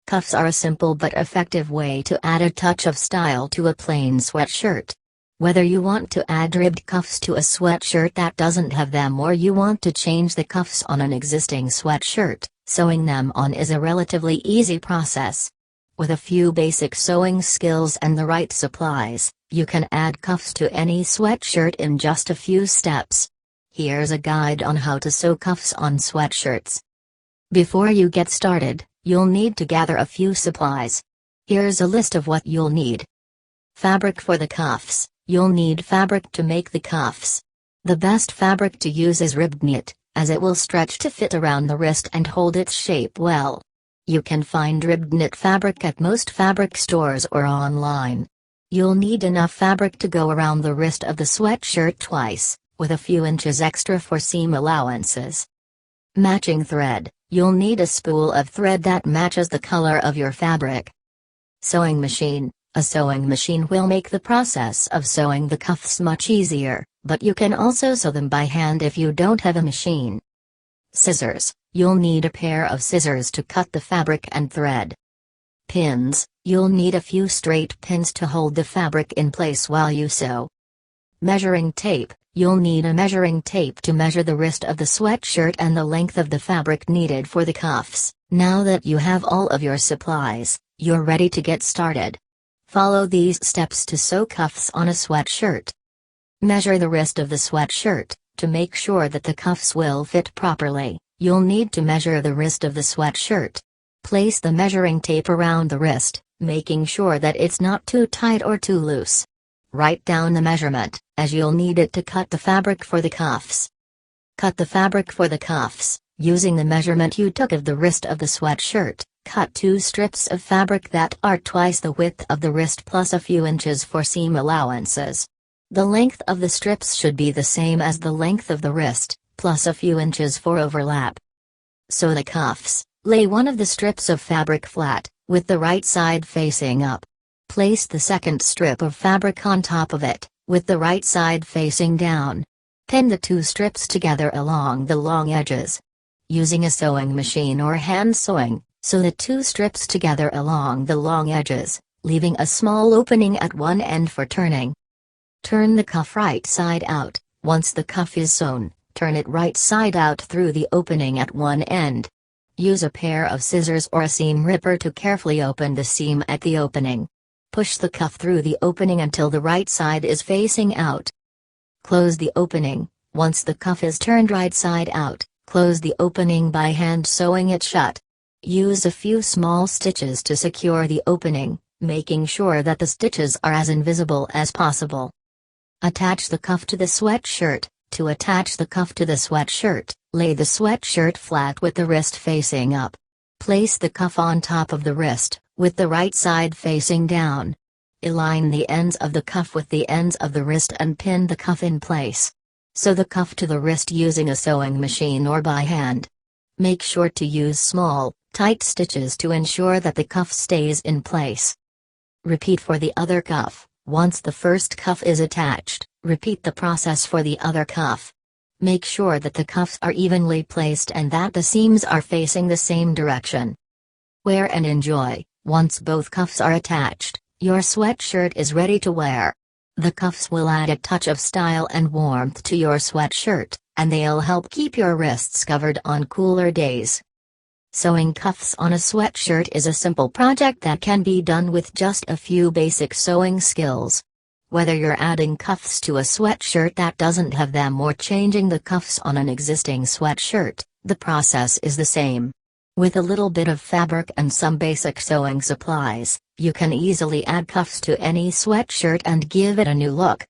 Cuffs are a simple but effective way to add a touch of style to a plain sweatshirt. Whether you want to add ribbed cuffs to a sweatshirt that doesn't have them or you want to change the cuffs on an existing sweatshirt, sewing them on is a relatively easy process. With a few basic sewing skills and the right supplies, you can add cuffs to any sweatshirt in just a few steps. Here's a guide on how to sew cuffs on sweatshirts. Before you get started, you'll need to gather a few supplies. Here's a list of what you'll need. Fabric for the cuffs. You'll need fabric to make the cuffs. The best fabric to use is ribbed knit, as it will stretch to fit around the wrist and hold its shape well. You can find ribbed knit fabric at most fabric stores or online. You'll need enough fabric to go around the wrist of the sweatshirt twice, with a few inches extra for seam allowances. Matching thread. You'll need a spool of thread that matches the color of your fabric. Sewing machine. A sewing machine will make the process of sewing the cuffs much easier, but you can also sew them by hand if you don't have a machine. Scissors. You'll need a pair of scissors to cut the fabric and thread. Pins. You'll need a few straight pins to hold the fabric in place while you sew. Measuring tape. You'll need a measuring tape to measure the wrist of the sweatshirt and the length of the fabric needed for the cuffs. Now that you have all of your supplies, you're ready to get started. Follow these steps to sew cuffs on a sweatshirt. Measure the wrist of the sweatshirt. To make sure that the cuffs will fit properly, you'll need to measure the wrist of the sweatshirt. Place the measuring tape around the wrist, making sure that it's not too tight or too loose. Write down the measurement, as you'll need it to cut the fabric for the cuffs. Cut the fabric for the cuffs. Using the measurement you took of the wrist of the sweatshirt, cut 2 strips of fabric that are twice the width of the wrist plus a few inches for seam allowances. The length of the strips should be the same as the length of the wrist, plus a few inches for overlap. Sew the cuffs. Lay one of the strips of fabric flat, with the right side facing up. Place the second strip of fabric on top of it, with the right side facing down. Pin the 2 strips together along the long edges. Using a sewing machine or hand sewing, sew the 2 strips together along the long edges, leaving a small opening at one end for turning. Turn the cuff right side out. Once the cuff is sewn, turn it right side out through the opening at one end. Use a pair of scissors or a seam ripper to carefully open the seam at the opening. Push the cuff through the opening until the right side is facing out. Close the opening. Once the cuff is turned right side out, close the opening by hand sewing it shut. Use a few small stitches to secure the opening, making sure that the stitches are as invisible as possible. Attach the cuff to the sweatshirt. To attach the cuff to the sweatshirt, lay the sweatshirt flat with the wrist facing up. Place the cuff on top of the wrist, with the right side facing down. Align the ends of the cuff with the ends of the wrist and pin the cuff in place. Sew the cuff to the wrist using a sewing machine or by hand. Make sure to use small, tight stitches to ensure that the cuff stays in place. Repeat for the other cuff. Once the first cuff is attached, repeat the process for the other cuff. Make sure that the cuffs are evenly placed and that the seams are facing the same direction. Wear and enjoy. Once both cuffs are attached, your sweatshirt is ready to wear. The cuffs will add a touch of style and warmth to your sweatshirt, and they'll help keep your wrists covered on cooler days. Sewing cuffs on a sweatshirt is a simple project that can be done with just a few basic sewing skills. Whether you're adding cuffs to a sweatshirt that doesn't have them or changing the cuffs on an existing sweatshirt, the process is the same. With a little bit of fabric and some basic sewing supplies, you can easily add cuffs to any sweatshirt and give it a new look.